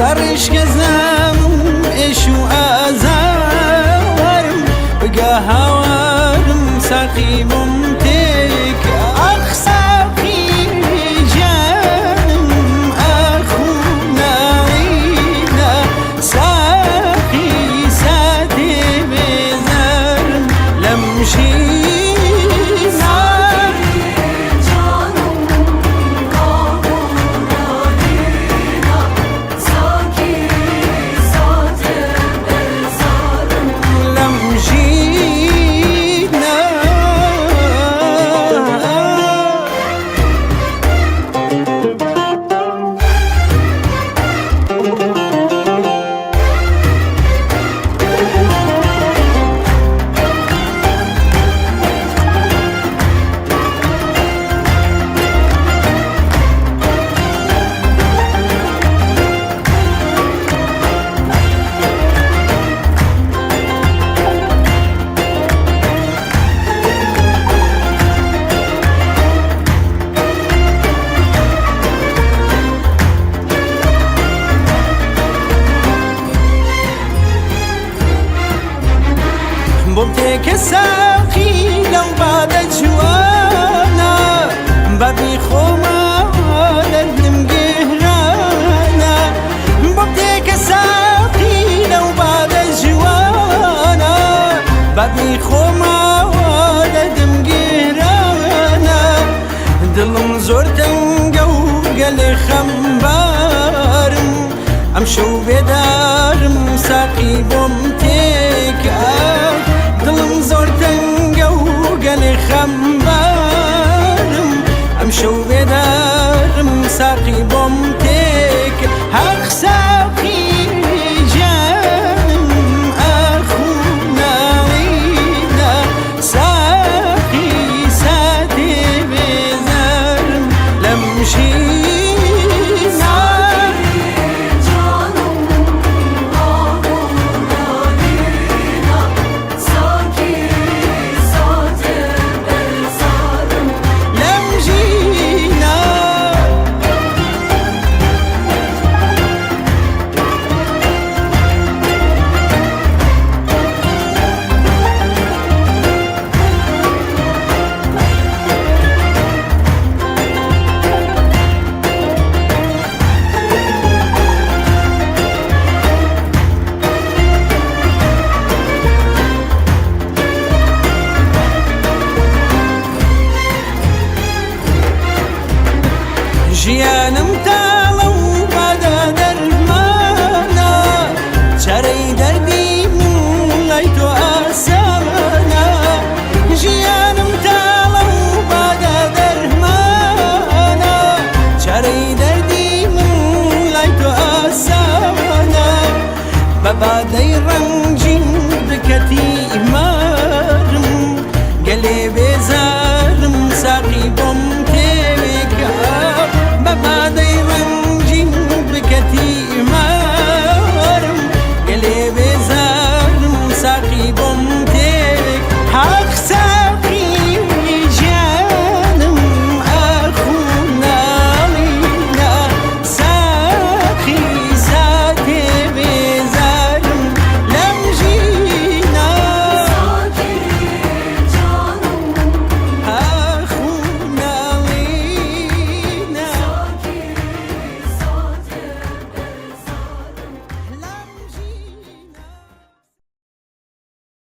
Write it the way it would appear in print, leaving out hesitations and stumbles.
سرش كزام إيش وأزارم بقى هوارم ساقي ممتك أخساقي جانم أخونا عينا ساقي ساتي بزارم لمشي بوتك الساقي لو بعد جوانا بابي خوما للم قهرانا بوتك الساقي لو بعد جوانا بابي خوما للم قهرانا دلم زورتن قوقل خمبارم امشو بدارم ساقي بومتك دلم زورتن قوقل خمبارم امشو بدارم ساقي بومتك حق ساقي جانم اخونا عينا ساقي ساتي بزارم لمشي جيانم تاڵە و بەدە دەرمانە چارەی دەردی من لای تۆ ئاسانە ژیانم تاڵە و بەدە دەرمانە چارەی دەردی من لای تۆ ئاسانە بە بادەی ڕەنگین بکەتی